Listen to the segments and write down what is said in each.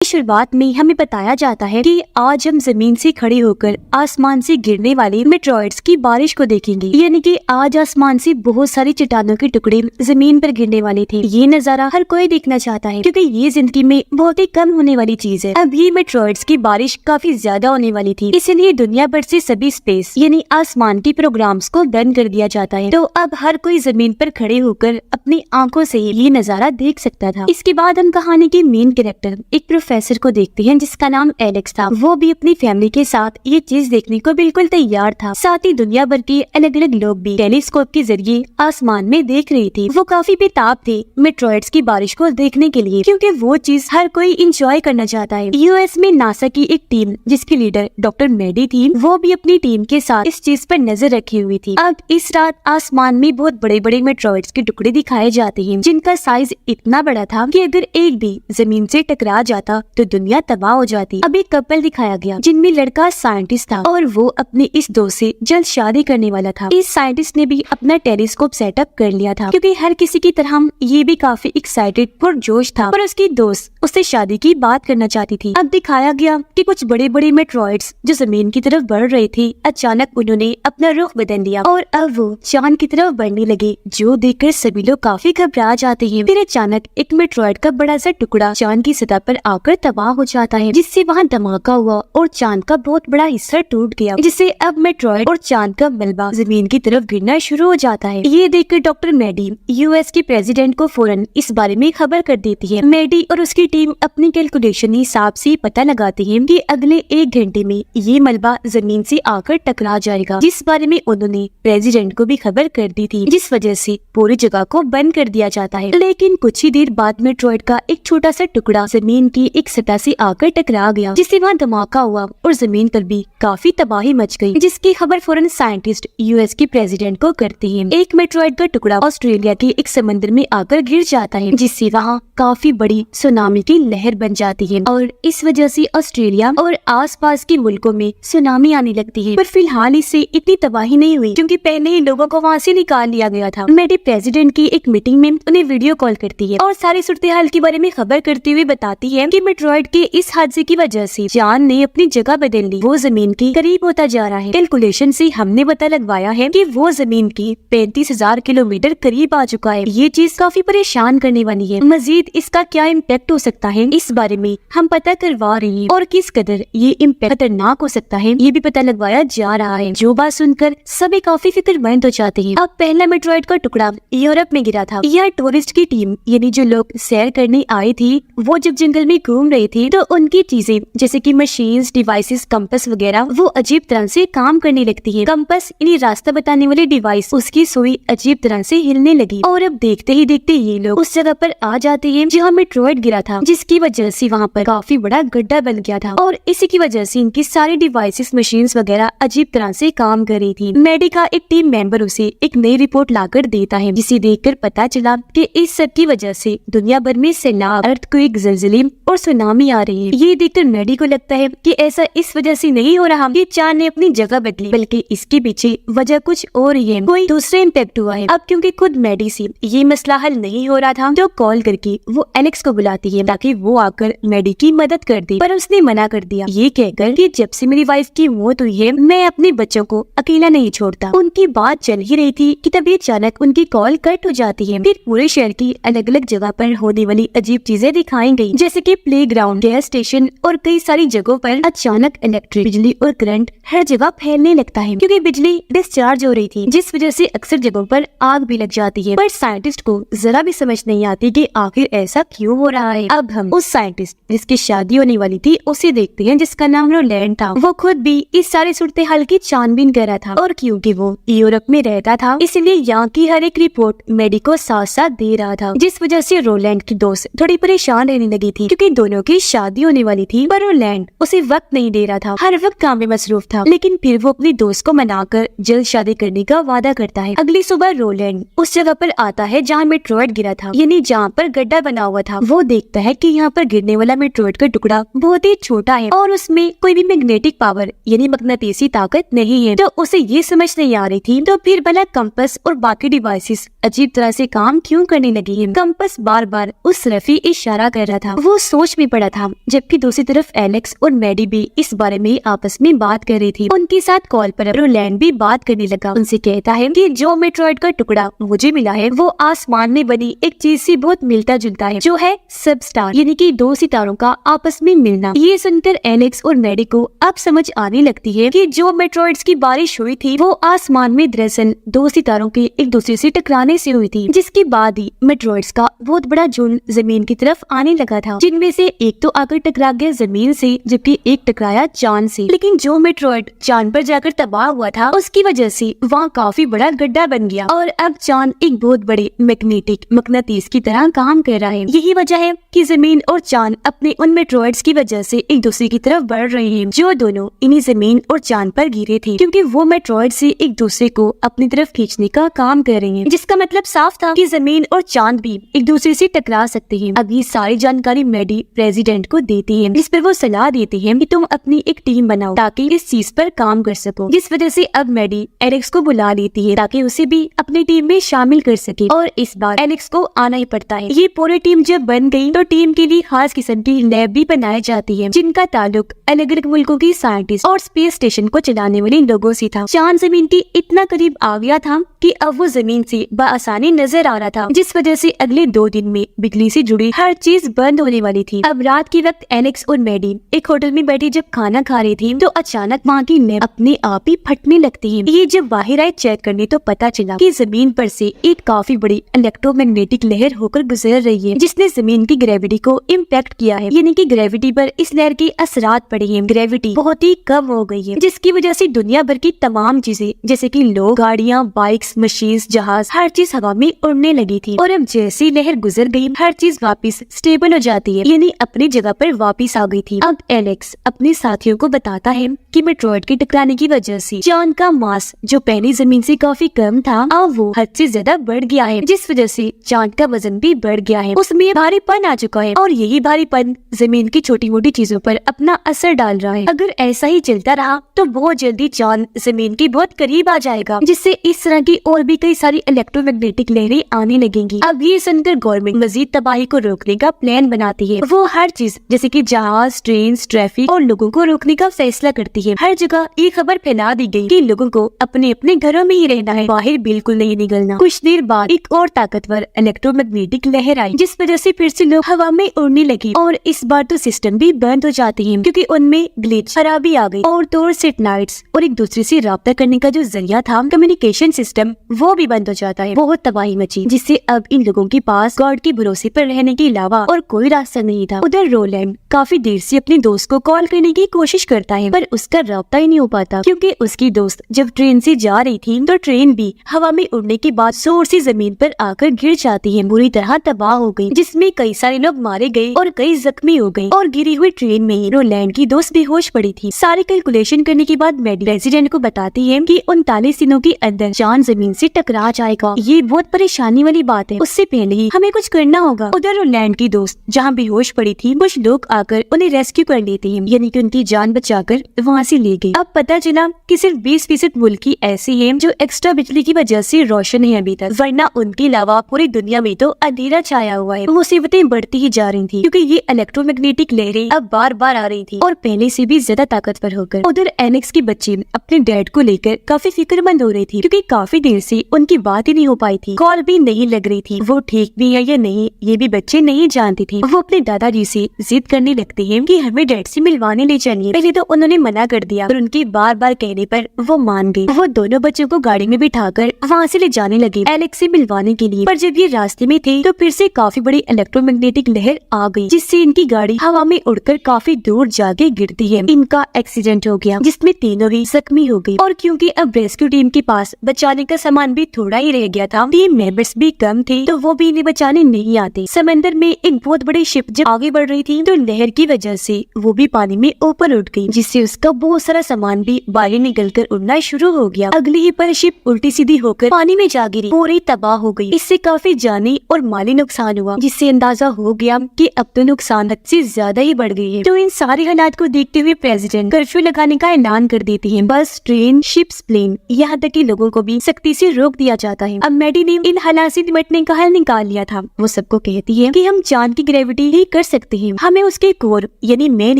शुरुआत में हमें बताया जाता है कि आज हम जमीन से खड़े होकर आसमान से गिरने वाले मेट्रॉइड्स की बारिश को देखेंगे। यानी कि आज आसमान से बहुत सारी चट्टानों के टुकड़े जमीन पर गिरने वाले थे। ये नजारा हर कोई देखना चाहता है क्योंकि ये जिंदगी में बहुत ही कम होने वाली चीज है। अब ये मेट्रॉइड्स की बारिश काफी ज्यादा होने वाली थी, इसलिए दुनिया भर से सभी स्पेस यानी आसमान के प्रोग्राम्स को बंद कर दिया जाता है। तो अब हर कोई जमीन पर खड़े होकर अपनी आंखों से ये नजारा देख सकता था। इसके बाद हम कहानी के मेन कैरेक्टर एक प्रोफेसर को देखते हैं जिसका नाम एलेक्स था। वो भी अपनी फैमिली के साथ ये चीज देखने को बिल्कुल तैयार था। साथ ही दुनिया भर के अलग अलग लोग भी टेलीस्कोप के जरिए आसमान में देख रहे थे। वो काफी बेताब थे मेट्रॉइड्स की बारिश को देखने के लिए, क्योंकि वो चीज हर कोई इंजॉय करना चाहता है। यूएस में नासा की एक टीम जिसकी लीडर डॉक्टर मेडी थी, वो भी अपनी टीम के साथ इस चीज पर नजर रखी हुई थी। अब इस रात आसमान में बहुत बड़े बड़े मेट्रॉइड्स के टुकड़े दिखाए जाते हैं जिनका साइज इतना बड़ा था कि अगर एक भी जमीन से टकरा जाता तो दुनिया तबाह हो जाती। अब एक कपल दिखाया गया जिनमें लड़का साइंटिस्ट था और वो अपने इस दोस्त से जल्द शादी करने वाला था। इस साइंटिस्ट ने भी अपना टेलीस्कोप सेटअप कर लिया था क्योंकि हर किसी की तरह ये भी काफी एक्साइटेड और जोश था, पर उसकी दोस्त उससे शादी की बात करना चाहती थी। अब दिखाया गया कि कुछ बड़े बड़े मेट्रॉइड्स जो जमीन की तरफ बढ़ रहे थे, अचानक उन्होंने अपना रुख बदल लिया और अब वो चांद की तरफ बढ़ने लगे, जो देखकर सभी लोग काफी घबरा जाते हैं। फिर अचानक एक मेट्रॉइड का बड़ा सा टुकड़ा चांद की सतह पर आकर तबाह हो जाता है, जिससे वहाँ धमाका हुआ और चांद का बहुत बड़ा हिस्सा टूट गया, जिससे अब मेट्रॉइड और चांद का मलबा जमीन की तरफ गिरना शुरू हो जाता है। ये देखकर डॉक्टर मेडी यूएस के प्रेसिडेंट को फौरन इस बारे में खबर कर देती है। मेडी और उसकी टीम अपनी कैलकुलेशन हिसाब से पता लगाती है कि अगले 1 घंटे में ये मलबा जमीन से आकर टकरा जाएगा, जिस बारे में उन्होंने प्रेसिडेंट को भी खबर कर दी थी, जिस वजह से पूरी जगह को बंद कर दिया जाता है। लेकिन कुछ ही देर बाद मेट्रॉइड का एक छोटा सा टुकड़ा जमीन की एक सतह से आकर टकरा गया, जिससे वहाँ धमाका हुआ और जमीन पर भी काफी तबाही मच गई, जिसकी खबर फौरन साइंटिस्ट यूएस के प्रेसिडेंट को करते हैं। एक मेट्रॉइड का टुकड़ा ऑस्ट्रेलिया के एक समंदर में आकर गिर जाता है, जिससे वहाँ काफी बड़ी सुनामी की लहर बन जाती है और इस वजह से ऑस्ट्रेलिया और आसपास के मुल्कों में सुनामी आने लगती है। पर फिलहाल इससे इतनी तबाही नहीं हुई क्योंकि पहले ही लोगों को वहाँ से निकाल लिया गया था। मेडी प्रेसिडेंट की एक मीटिंग में उन्हें वीडियो कॉल करती है और सारी सूरत हाल के बारे में खबर करते हुए बताती है कि मेट्रॉइड के इस हादसे की वजह से चांद ने अपनी जगह बदल ली, वो जमीन के करीब होता जा रहा है। कैलकुलेशन से हमने पता लगवाया है कि वो जमीन की 35,000 किलोमीटर करीब आ चुका है। ये चीज काफी परेशान करने वाली है। मजीद इसका क्या इम्पैक्ट हो सकता है, इस बारे में हम पता करवा रहे हैं और किस कदर ये इम्पैक्ट खतरनाक हो सकता है ये भी पता लगवाया जा रहा है। जो बात सुनकर सभी काफी फिक्रमंद हो जाते हैं। अब पहला मेट्रॉइड का टुकड़ा यूरोप में गिरा था। यह टूरिस्ट की टीम यानी जो लोग सैर करने आए थे, वो जब जंगल में घूम रहे थे तो उनकी चीजें जैसे कि मशीन्स, डिवाइसेस, कंपास वगैरह वो अजीब तरह से काम करने लगती है। कंपास यानी रास्ता बताने वाली डिवाइस, उसकी सुई अजीब तरह से हिलने लगी और अब देखते ही देखते ये लोग उस जगह पर आ जाते हैं जहाँ मेट्रॉइड गिरा था, जिसकी वजह से वहाँ पर काफी बड़ा गड्ढा बन गया था और इसी की वजह से इनकी सारी डिवाइसेस, मशीन्स वगैरह अजीब तरह से काम कर रही थी। मेडी का एक टीम मेंबर उसे एक नई रिपोर्ट लाकर देता है, जिसे देखकर पता चला कि इस सब की वजह से दुनिया भर में सैलाब, अर्थक्वेक, ज़लज़ले और सुनामी आ रही है। ये देखकर मेडी को लगता है कि ऐसा इस वजह से नहीं हो रहा कि चांद ने अपनी जगह बदली, बल्कि इसके पीछे वजह कुछ और ही है, कोई दूसरा इम्पैक्ट हुआ है। अब क्योंकि खुद मेडी से ये मसला हल नहीं हो रहा था तो कॉल करके वो एलेक्स को बुलाती है ताकि वो आकर मेडी की मदद कर दे, पर उसने मना कर दिया, ये कहकर कि जब से मेरी वाइफ की मौत हुई है मैं अपने बच्चों को अकेला नहीं छोड़ता। उनकी बात चल ही रही थी कि तभी अचानक उनकी कॉल कट हो जाती है। फिर पूरे शहर की अलग अलग जगह पर होने वाली अजीब चीजें दिखाई गई, जैसे कि प्लेग्राउंड, गैस स्टेशन और कई सारी जगहों पर अचानक इलेक्ट्रिक बिजली और करंट हर जगह फैलने लगता है क्योंकि बिजली डिस्चार्ज हो रही थी, जिस वजह से अक्सर जगहों पर आग भी लग जाती है। पर साइंटिस्ट को जरा भी समझ नहीं आती कि आखिर ऐसा क्यों हो रहा है। अब हम उस साइंटिस्ट जिसकी शादी होने वाली थी उसे देखते हैं, जिसका नाम रोलैंड था। वो खुद भी इस सारी सूरत हाल की छानबीन कर रहा था और क्योंकि वो यूरोप में रहता था इसलिए यहाँ की हर एक रिपोर्ट मेडी को साथ साथ दे रहा था, जिस वजह से रोलैंड की दोस्त थोड़ी परेशान रहने लगी थी क्योंकि दोनों की शादी होने वाली थी। पर रोलैंड उसे वक्त नहीं दे रहा था, हर वक्त काम में मसरूफ था। लेकिन फिर वो अपनी दोस्त को मनाकर जल्द शादी करने का वादा करता है। अगली सुबह रोलैंड उस जगह पर आता है जहाँ मेट्रॉइड गिरा था, यानी जहाँ पर गड्ढा बना हुआ था। वो देखता है कि यहाँ पर गिरने वाला मेट्रॉइड का टुकड़ा बहुत ही छोटा है और उसमें कोई भी मैग्नेटिक पावर यानी मकनातीसी ताकत नहीं है। तो उसे ये समझ नहीं आ रही थी तो फिर भला कंपास और बाकी डिवाइसेस अजीब तरह से काम क्यों करने लगी है। कंपास बार बार उस तरफ ही इशारा कर रहा था। वो सोच सोच में पड़ा था, जबकि दूसरी तरफ एलेक्स और मैडी भी इस बारे में आपस में बात कर रही थी। उनके साथ कॉल पर रोलैंड भी बात करने लगा। उनसे कहता है कि जो मेट्रॉइड का टुकड़ा मुझे मिला है वो आसमान में बनी एक चीज से बहुत मिलता जुलता है, जो है सब स्टार, यानी कि दो सितारों का आपस में मिलना। ये सुनकर एलेक्स और मैडी को अब समझ आने लगती है कि जो मेट्रॉइड्स की बारिश हुई थी वो आसमान में दरअसल दो सितारों के एक दूसरे से टकराने से हुई थी, जिसके बाद ही मेट्रॉइड्स का बहुत बड़ा झुंड जमीन की तरफ आने लगा था, जिनमें से एक तो आकर टकरा गया जमीन से, जबकि एक टकराया चांद से। लेकिन जो मेट्रॉइड चांद पर जाकर तबाह हुआ था उसकी वजह से वहाँ काफी बड़ा गड्ढा बन गया और अब चांद एक बहुत बड़े मैग्नेटिक मकनातीस की तरह काम कर रहा है। यही वजह है कि जमीन और चांद अपने उन मेट्रॉइड्स की वजह से एक दूसरे की तरफ बढ़ रहे हैं, जो दोनों इन्हीं जमीन और चांद पर गिरे थे, क्योंकि वो मेट्रॉइड से एक दूसरे को अपनी तरफ खींचने का काम कर रहे हैं, जिसका मतलब साफ था कि जमीन और चांद भी एक दूसरे से टकरा सकते हैं। अब ये सारी जानकारी मैडी प्रेसिडेंट को देती है, जिस पर वो सलाह देती है कि तुम अपनी एक टीम बनाओ ताकि इस चीज पर काम कर सको, जिस वजह से अब मैडी एलेक्स को बुला लेती है ताकि उसे भी अपनी टीम में शामिल कर सके। और इस बार एलेक्स को आना ही पड़ता है। ये पूरी टीम जब बन गई तो टीम के लिए खास किस्म की लैब भी बनाई जाती है, जिनका ताल्लुक अलग अलग मुल्कों की साइंटिस्ट और स्पेस स्टेशन को चलाने वाले लोगों से था। चांद जमीन के इतना करीब आ गया था कि अब वो जमीन से बआसानी नजर आ रहा था, जिस वजह से अगले 2 दिन में बिजली से जुड़ी हर चीज बंद होने वाली थी। अब रात के वक्त एलेक्स और मैडी एक होटल में बैठी जब खाना खा रही थी तो अचानक वहाँ की लैब अपने आप ही फटने लगती है। ये जब बाहर आए चेक करने तो पता चला कि जमीन पर से एक काफी बड़ी इलेक्ट्रोमैग्नेटिक लहर होकर गुजर रही है, जिसने जमीन की ग्रेविटी को इम्पैक्ट किया है, यानी कि ग्रेविटी पर इस लहर के असरात पड़े हैं। ग्रेविटी बहुत ही कम हो गई है, जिसकी वजह से दुनिया भर की तमाम चीजें जैसे कि लोग, गाड़ियाँ, बाइक्स, मशीन्स, जहाज, हर चीज हवा में उड़ने लगी थी। और अब जैसी लहर गुजर गई हर चीज वापस स्टेबल हो जाती है, यानी अपनी जगह पर वापस आ गई थी। अब एलेक्स अपने साथियों को बताता है कि मेट्रॉइड के टकराने की वजह से चांद का मास जो पहले जमीन से काफी कम था अब वो हद से ज्यादा बढ़ गया है, जिस वजह से चांद का वजन भी बढ़ गया है, उसमें भारीपन आ चुका है और यही भारीपन जमीन की छोटी मोटी चीजों पर अपना असर डाल रहा है। अगर ऐसा ही चलता रहा तो बहुत जल्दी चांद जमीन के बहुत करीब आ जाएगा, जिससे इस तरह की और भी कई सारी इलेक्ट्रोमैग्नेटिक लहरें आने लगेंगी। अब ये सुनकर गवर्नमेंट मजीद तबाही को रोकने का प्लान बनाती है। वो हर चीज जैसे कि जहाज, ट्रेन, ट्रैफिक और लोगों को रोकने का फैसला करती है। हर जगह ये खबर फैला दी गई कि लोगों को अपने अपने घरों में ही रहना है, बाहर बिल्कुल नहीं निकलना। कुछ देर बाद एक और ताकतवर इलेक्ट्रोमैग्नेटिक लहर आई, जिस वजह से फिर से लोग हवा में उड़ने लगे और इस बार तो सिस्टम भी बंद हो जाते हैं, क्योंकि उनमें ग्लिच, खराबी आ गई और तो सैटेलाइट्स और एक दूसरे से राब्ता करने का जो जरिया था, कम्युनिकेशन सिस्टम, वो भी बंद हो जाता है। बहुत तबाही मची, जिससे अब इन लोगों के पास गॉड के भरोसे पर रहने के अलावा और कोई रास्ता नहीं था। उधर रोलैंड काफी देर से अपने दोस्त को कॉल करने की कोशिश करता है, पर उसका राब्ता ही नहीं हो पाता, क्योंकि उसकी दोस्त जब ट्रेन से जा रही थी तो ट्रेन भी हवा में उड़ने के बाद जोर से जमीन पर आकर गिर जाती है, बुरी तरह तबाह हो गई, जिसमें कई सारे लोग मारे गए और कई जख्मी हो गए। और गिरी हुई ट्रेन में ही रोलैंड की दोस्त बेहोश पड़ी थी। सारे कैलकुलेशन करने के बाद मैडी प्रेसिडेंट को बताती है कि 39 दिनों के अंदर चांद जमीन से टकरा जाएगा। ये बहुत परेशानी वाली बात है, उससे पहले ही हमें कुछ करना होगा। उधर रोलैंड की दोस्त जहाँ बेहोश पड़ी थी, कुछ लोग आकर उन्हें रेस्क्यू कर लेते हैं, यानी कि उनकी जान बचाकर वहाँ से ले गए। अब पता चला कि सिर्फ 20% मुल्क ही ऐसे हैं जो एक्स्ट्रा बिजली की वजह से रोशन है अभी तक, वरना उनके अलावा पूरी दुनिया में तो अंधेरा छाया हुआ है। मुसीबतें बढ़ती ही जा रही थी, क्योंकि ये इलेक्ट्रोमैग्नेटिक लहरें अब बार बार आ रही थी और पहले से भी ज्यादा ताकतवर होकर। उधर एलेक्स के बच्चे अपने डैड को लेकर काफी फिक्रमंद हो रही थी, क्योंकि काफी देर से उनकी बात ही नहीं हो पाई थी, कॉल भी नहीं लग रही थी, वो ठीक भी है या नहीं ये भी बच्चे नहीं जानते थे। वो अपने दादाजी से जिद करने लगते हैं कि हमें डैड से मिलवाने ले चलिए। पहले तो उन्होंने मना कर दिया, पर उनके बार बार कहने पर वो मान गए। वो दोनों बच्चों को गाड़ी में बिठाकर वहाँ से ले जाने लगे एलेक्स से मिलवाने के लिए। पर जब ये रास्ते में थे तो फिर से काफी बड़ी इलेक्ट्रोमैग्नेटिक लहर आ गई, जिससे इनकी गाड़ी हवा में उड़कर काफी दूर जाके गिरती है। इनका एक्सीडेंट हो गया, जिसमें तीनों ही जख्मी हो गई। और क्योंकि अब रेस्क्यू टीम के पास बचाने का सामान भी थोड़ा ही रह गया था, टीम मेंबर्स भी कम थे, तो वो भी इन्हें बचाने नहीं आते। समंदर में एक बहुत बड़ी शिप जब आगे बढ़ रही थी तो लहर की वजह से वो भी पानी में ऊपर उठ गई, जिससे उसका बहुत सारा सामान भी बाहर निकलकर उड़ना शुरू हो गया। अगली ही पर शिप उल्टी सीधी होकर पानी में जा गिरी, पूरी तबाह हो गई। इससे काफी जानी और माली नुकसान हुआ, जिससे अंदाजा हो गया कि अब तो नुकसान हद से ज्यादा ही बढ़ गई है। तो इन सारे हालात को देखते हुए प्रेसिडेंट कर्फ्यू लगाने का ऐलान कर देती है। बस, ट्रेन, शिप्स, प्लेन, यहाँ तक कि लोगों को भी सख्ती से रोक दिया जाता है। अब मैडी ने इन हालात से निपटने का हल निकाल लिया था। वो सबको कहती है कि हम चांद की ग्रेविटी ही कर सकते हैं। हमें उसके कोर यानी मेन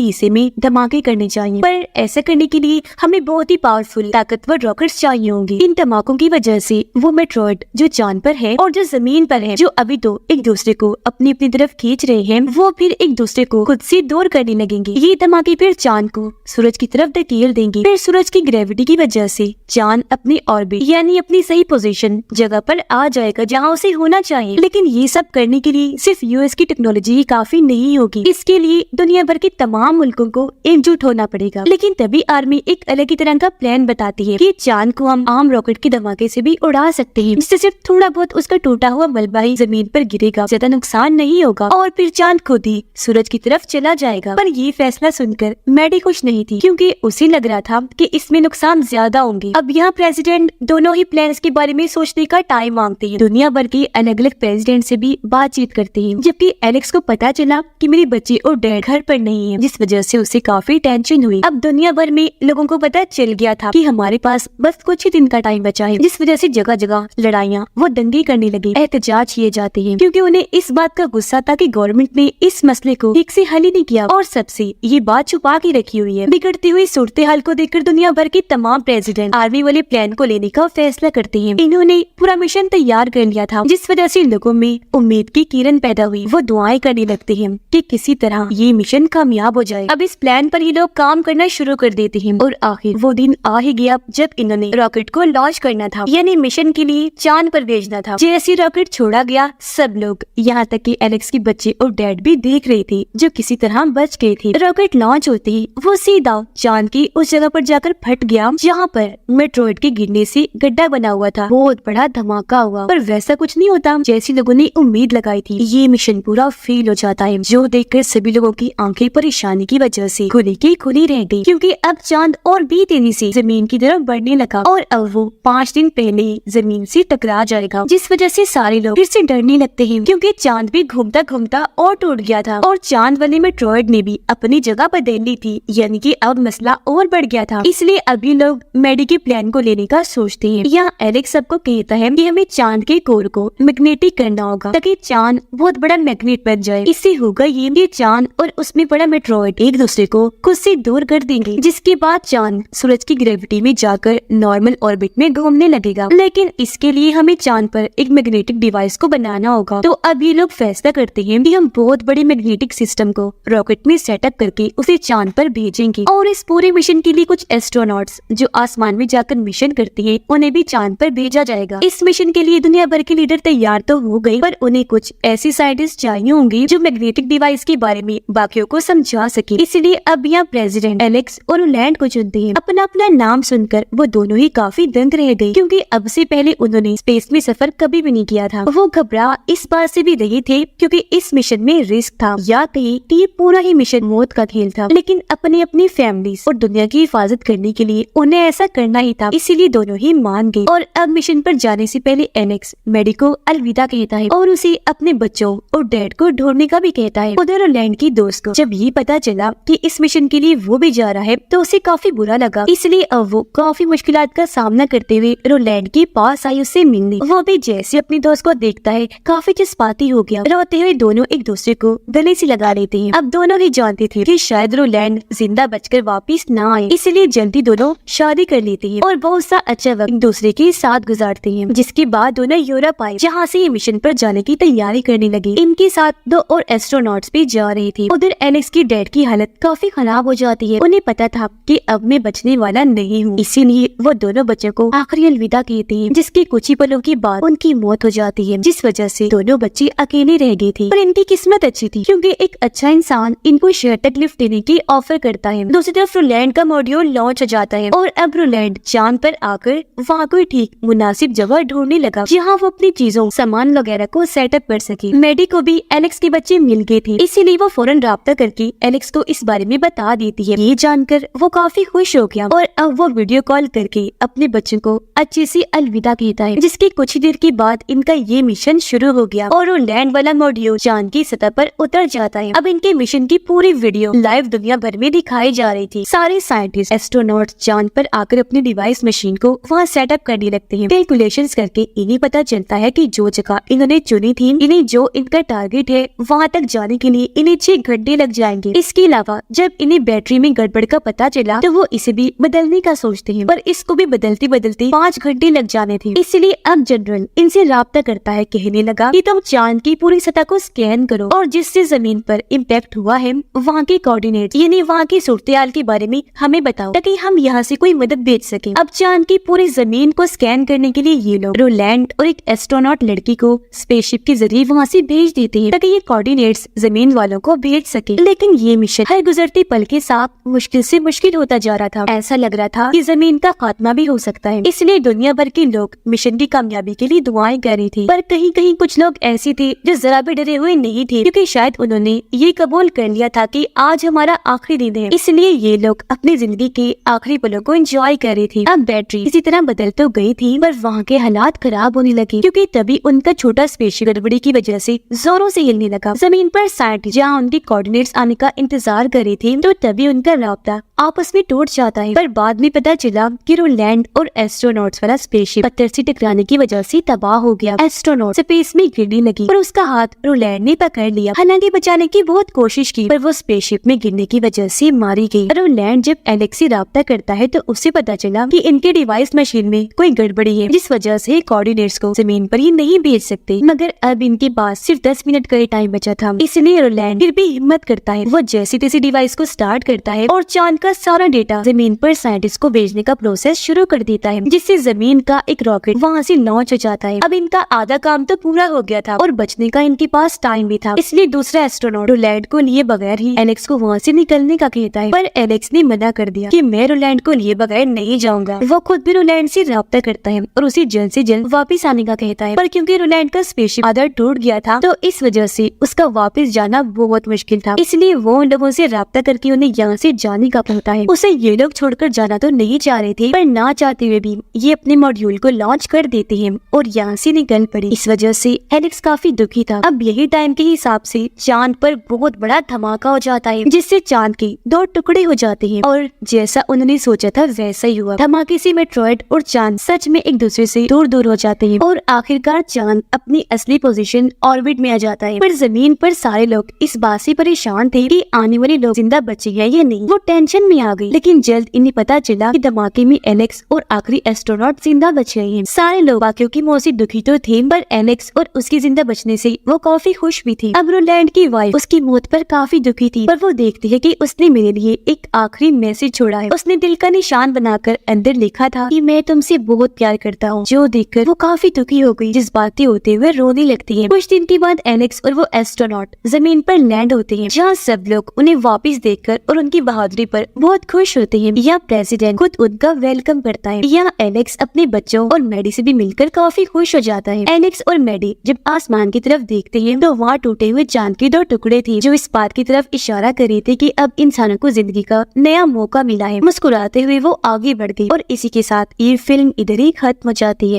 हिस्से में धमाके करने चाहिए, पर ऐसा करने के लिए हमें बहुत ही पावरफुल ताकतवर रॉकेट्स चाहिए होंगे। इन धमाकों की वजह से वो मेट्रॉइड जो चांद पर है और जो जमीन पर है, जो अभी तो एक दूसरे को अपनी अपनी तरफ खींच रहे हैं, वो फिर एक दूसरे को खुद से दूर करने लगेंगे। ये धमाके फिर चांद को सूरज की तरफ धकेल देंगे। फिर सूरज की ग्रेविटी की वजह से चांद अपनी ऑर्बिट यानी अपनी सही पोजीशन जगह पर आ जाएगा जहाँ उसे होना चाहिए। लेकिन ये सब करने के लिए सिर्फ यूएस की टेक्नोलॉजी ही काफी नहीं होगी, इसके लिए दुनिया भर के तमाम मुल्कों को एकजुट होना पड़ेगा। लेकिन तभी आर्मी एक अलग ही तरह का प्लान बताती है कि चांद को हम आम रॉकेट के धमाके से भी उड़ा सकते हैं, जिससे सिर्फ थोड़ा बहुत उसका टूटा हुआ मलबा ही जमीन पर गिरेगा, ज्यादा नुकसान नहीं होगा और फिर चांद खुद ही सूरज की तरफ चला जाएगा। पर ये फैसला सुनकर मैडी खुश नहीं थी, क्योंकि उसे लग रहा था कि इसमें नुकसान ज्यादा होंगे। अब यहाँ प्रेसिडेंट दोनों ही प्लान्स के बारे में सोचने का टाइम मांगते हैं, दुनिया भर के अलग अलग प्रेसिडेंट से भी बातचीत करते हैं। जबकि एलेक्स को पता चला कि मेरे बच्चे और डैड घर पर नहीं है, जिस वजह से उसे काफी टेंशन हुई। अब दुनिया भर में लोगों को पता चल गया था कि हमारे पास बस कुछ ही दिन का टाइम बचा है, जिस वजह से जगह जगह लड़ाइयाँ वो दंगे करने लगे, एहतजाज किए जाते हैं, क्योंकि उन्हें इस बात का गुस्सा था कि गवर्नमेंट ने इस मसले को ठीक से हल ही नहीं किया और सबसे ये बात छुपा के रखी हुई है। बिगड़ती हुई सूरत हाल को देखकर दुनिया भर के तमाम प्रेसिडेंट आर्मी वाले प्लान को लेने का फैसला करते हैं। इन्होंने पूरा मिशन तैयार कर लिया था, जिस वजह से लोगों में उम्मीद की किरण पैदा हुई। वो दुआएं करने लगते हैं कि किसी तरह ये मिशन कामयाब हो जाए। अब इस प्लान पर ये लोग काम करना शुरू कर देते हैं और आखिर वो दिन आ ही गया जब इन्होंने रॉकेट को लॉन्च करना था, यानी मिशन के लिए चांद पर भेजना था। जैसे रॉकेट छोड़ा गया, सब लोग यहाँ तक कि एलेक्स के बच्चे और डैड भी देख रहे थे, जो किसी तरह बच गए थे। रॉकेट लॉन्च होते ही वो सीधा चांद की उस जगह पर जाकर फट गया जहाँ पर मेट्रॉइड के गिरने से गड्ढा बना हुआ था। बहुत बड़ा धमाका हुआ, पर वैसा कुछ नहीं होता जैसी लोगों ने उम्मीद लगाई थी। ये मिशन पूरा फेल हो जाता है, जो देखकर सभी लोगों की आंखें परेशानी की वजह से खुली की खुली रह गई, क्योंकि अब चांद और भी तेजी से जमीन की तरफ बढ़ने लगा और अब वो 5 दिन पहले ही जमीन से टकरा जाएगा, जिस वजह से सारे लोग फिर से डरने लगते हैं, क्योंकि चांद भी घूमता घूमता और टूट गया था और चांद वाले मेट्रॉइड ने भी अपनी जगह बदल ली थी, यानी कि अब मसला और बढ़ गया था। इसलिए अभी लोग मैडी के प्लान को लेने का सोचते हैं। यहाँ एलेक्स सबको कहता है कि हमें चांद के कोर को मैग्नेटिक करना होगा ताकि चांद बहुत बड़ा मैग्नेट बन जाए। इससे होगा ये चांद और उसमें बड़ा मेट्रॉइड एक दूसरे को खुद से दूर कर देंगे, जिसके बाद चांद सूरज की ग्रेविटी में जाकर नॉर्मल ऑर्बिट में घूमने लगेगा। लेकिन इसके लिए हमें चांद पर एक मैग्नेटिक डिवाइस को बनाना होगा। तो अब ये लोग फैसला करते हैं कि हम बहुत बड़े मैग्नेटिक सिस्टम को रॉकेट में सेटअप करके उसे चांद पर भेजेंगे और इस पूरे मिशन के लिए कुछ एस्ट्रोनॉट्स जो आसमान में जाकर मिशन करते हैं उन्हें भी चांद पर भेजा जाएगा। इस मिशन के लिए दुनिया भर के लीडर तैयार तो हो गए, पर उन्हें कुछ ऐसे साइंटिस्ट चाहिए होंगे जो मैग्नेटिक डिवाइस के बारे में बाकियों को समझा सके। इसलिए अब यहाँ प्रेसिडेंट एलेक्स और रोलैंड को चुनते हैं। अपना अपना नाम सुनकर वो दोनों ही काफी दंग रह गए, क्योंकि अब से पहले उन्होंने स्पेस में सफर कभी भी नहीं किया था। वो घबरा इस बात से भी रहे थे क्योंकि इस मिशन में रिस्क था, या कहीं ये पूरा ही मिशन मौत का खेल था। लेकिन अपनी अपनी फैमिली और दुनिया की हिफाजत करने के लिए उन्हें ऐसा करना ही था, इसीलिए दोनों ही मान गए। और अब मिशन पर जाने से पहले एलेक्स मैडी को अलविदा कहता है और उसे अपने बच्चों और डैड को ढूंढने का भी कहता है। उधर रोलैंड की दोस्त को जब ये पता चला कि इस मिशन के लिए वो भी जा रहा है तो उसे काफी बुरा लगा, इसलिए अब वो काफी मुश्किलात का सामना करते हुए रोलैंड के पास आई उससे मिलने। वो भी जैसे अपनी दोस्त को देखता है काफी जज्बाती हो गया। रोते हुए दोनों एक दूसरे को गले से लगा लेते हैं। अब दोनों ही जानते थे कि शायद रोलैंड जिंदा बचकर वापिस ना आए, इसलिए जल्दी दोनों शादी कर लेते हैं और बहुत सा अच्छा वक्त एक दूसरे के साथ गुजारते हैं। जिसके बाद दोनों यूरोप आए, जहाँ से ये मिशन पर जाने की तैयारी करने लगे। इनके साथ 2 और एस्ट्रोनॉट्स भी जा रहे थे। उधर एलेक्स की डैड की हालत काफी खराब हो जाती है। उन्हें पता था कि अब मैं बचने वाला नहीं हूँ, इसीलिए वो दोनों बच्चों को आखिरी अलविदा कहते हैं, जिसके कुछ ही पलों के बाद उनकी मौत हो जाती है, जिस वजह से दोनों बच्चे अकेले रह गए थे। पर इनकी किस्मत अच्छी थी क्योंकि एक अच्छा इंसान इनको शहर तक लिफ्ट देने की ऑफर करता है। दूसरी तरफ रोलैंड का मॉड्यूल लॉन्च हो जाता है और अब रोलैंड चांद पर आकर वहाँ कोई ठीक मुनासिब जगह ढूंढने लगा जहाँ वो अपनी चीजों सामान वगैरह को सेटअप कर सके। मैडी को भी एलेक्स के बच्चे मिल गए थे, इसीलिए वो फौरन राब्ता करके एलेक्स को इस बारे में बता देती है। ये जानकर वो काफी खुश हो गया और अब वो वीडियो कॉल करके अपने बच्चों को अच्छे से अलविदा कहता है, जिसके कुछ ही देर के बाद इनका ये मिशन शुरू हो गया और वो लैंड वाला मॉड्यूल चांद की सतह पर उतर जाता है। अब इनके मिशन की पूरी वीडियो लाइव दुनिया भर में दिखाई जा रही थी। सारे साइंटिस्ट एस्ट्रोनॉट चांद पर आकर अपनी डिवाइस मशीन को वहाँ सेटअप करने लगते हैं। कैलकुलेशंस करके इन्हें पता चलता है कि जो जगह इन्होंने चुनी थी, इन्हें जो इनका टारगेट है वहाँ तक जाने के लिए इन्हें 6 घंटे लग जाएंगे। इसके अलावा जब इन्हें बैटरी में गड़बड़ का पता चला तो वो इसे भी बदलने का सोचते हैं, पर इसको भी बदलते बदलते 5 घंटे लग जाने थे। इसलिए अब जनरल इनसे राब्ता करता है, कहने लगा कि तुम चांद की पूरी सतह को स्कैन करो और जिससे जमीन पर इम्पैक्ट हुआ है वहाँ के कोऑर्डिनेट यानी वहाँ की सूरत-ए-हाल के बारे में हमें बताओ ताकि हम यहाँ से कोई मदद भेज सके। अब चांद की पूरी जमीन को स्कैन करने के लिए ये लोग रोलैंड और एक एस्ट्रोनॉट लड़की को स्पेसशिप के जरिए वहाँ से भेज देते हैं ताकि ये कोऑर्डिनेट्स जमीन वालों को भेज सके। लेकिन ये मिशन हर गुजरते पल के साथ मुश्किल से मुश्किल होता जा रहा था। ऐसा लग रहा था कि जमीन का खात्मा भी हो सकता है। इसलिए दुनिया भर के लोग मिशन की कामयाबी के लिए दुआएं कर रहे थे, पर कहीं कहीं कुछ लोग ऐसे थे जो जरा भी डरे हुए नहीं थे, क्योंकि शायद उन्होंने ये कबूल कर लिया था कि आज हमारा आखिरी दिन है। इसलिए ये लोग अपनी जिंदगी के आखिरी पलों को एंजॉय कर रहे थे। अब बैटरी इसी तरह बदल तो गई थी, पर वहाँ के हालात खराब होने लगे, क्योंकि तभी उनका छोटा स्पेसशिप गड़बड़ी की वजह से जोरों से हिलने लगा। जमीन पर साइंटिस्ट जहाँ उनके कोऑर्डिनेट्स आने का इंतजार कर रहे थे, तो तभी उनका राब्ता आपस में टूट जाता है। पर बाद में पता चला कि रोलैंड और एस्ट्रोनॉट्स वाला स्पेसशिप पत्थर से टकराने की वजह से तबाह हो गया। एस्ट्रोनॉट स्पेस में गिरने लगी और उसका हाथ रोलैंड ने पकड़ लिया। हालांकि बचाने की बहुत कोशिश की, पर वो स्पेसशिप में गिरने की वजह से मारी गई। रोलैंड जब एलेक्स से राब्ता करता है तो उससे पता चला कि इनके डिवाइस मशीन में कोई गड़बड़ी है, जिस वजह से कोऑर्डिनेट्स को जमीन पर ही नहीं भेज सकते। मगर अब इनके पास सिर्फ 10 मिनट का ही टाइम बचा था, इसलिए रोलैंड फिर भी हिम्मत करता है। वो जैसी तैसी डिवाइस को स्टार्ट करता है और चांद का सारा डेटा जमीन पर साइंटिस्ट को भेजने का प्रोसेस शुरू कर देता है, जिससे जमीन का एक रॉकेट वहाँ से लॉन्च हो जाता है। अब इनका आधा काम तो पूरा हो गया था और बचने का इनके पास टाइम भी था, इसलिए दूसरा एस्ट्रोनॉट रोलैंड को लिए बगैर ही एलेक्स को वहाँ से निकलने का कहता है। पर एलेक्स ने मना कर दिया कि मैं रोलैंड को लिए बगैर नहीं जाऊंगा। वो खुद भी रोलैंड से राब्ता करता है और उसे जल्द से जल्द वापस आने का कहता है, पर क्योंकि रोलैंड का स्पेसशिप आधा टूट गया था तो इस वजह से उसका वापस जाना बहुत मुश्किल था। इसलिए वो उन लोगों से राब्ता करके उन्हें यहाँ से जाने का कहता है। उसे ये लोग छोड़कर जाना तो नहीं चाह रहे थे, पर ना चाहते हुए भी ये अपने मॉड्यूल को लॉन्च कर देते हैं और यहाँ से निकल पड़े। इस वजह से एलेक्स काफी दुखी था। अब यही टाइम के हिसाब से चांद पर बहुत बड़ा धमाका हो जाता है, जिससे चांद के 2 टुकड़े हो जाते हैं और जैसा उन्होंने सोचा था वैसा ही हुआ। धमाके से मेट्रॉइड और चांद सच में एक दूसरे से दूर दूर हो जाते हैं और आखिरकार चांद अपनी असली पोजीशन ऑर्बिट में आ जाता है। पर जमीन पर सारे लोग इस बात से परेशान थे कि आने वाले लोग जिंदा बचे हैं या नहीं। वो टेंशन में आ गई, लेकिन जल्द इन्हें पता चला कि धमाके में एलेक्स और आखिरी एस्ट्रोनॉट जिंदा बचे हैं। सारे लोग बाकियों की मौत से दुखी तो थे, पर एलेक्स और उसके जिंदा बचने से वो काफी खुश भी थी। अब रोलैंड की वाइफ उसकी मौत पर काफी दुखी थी, पर वो देखती है कि उसने मेरे लिए एक आखिरी मैसेज छोड़ा है। उसने दिल का निशान बनाकर अंदर लिखा था कि मैं तुमसे बहुत प्यार करता हूँ, जो देखकर वो काफी दुखी हो गई, जज्बाती होते हुए रोने लगती है। कुछ दिन के बाद एलेक्स और वो एस्ट्रोनॉट जमीन पर लैंड होते हैं, जहाँ सब लोग उन्हें वापस देखकर और उनकी बहादुरी पर बहुत खुश होते हैं। यहाँ प्रेसिडेंट खुद उनका वेलकम करता है। यहाँ एलेक्स अपने बच्चों और मैडी से भी मिलकर काफी खुश हो जाता है। एलेक्स और मैडी जब आसमान की तरफ देखते हैं तो वहाँ टूटे हुए चांद के 2 टुकड़े थे, जो इस बात की तरफ इशारा कर रहे थे कि अब इंसानों को जिंदगी का नया मौका मिला है। मुस्कुराते हुए वो आगे बढ़ गई और इसी के साथ ये फिल्म इधर ही खत्म हो जाती है।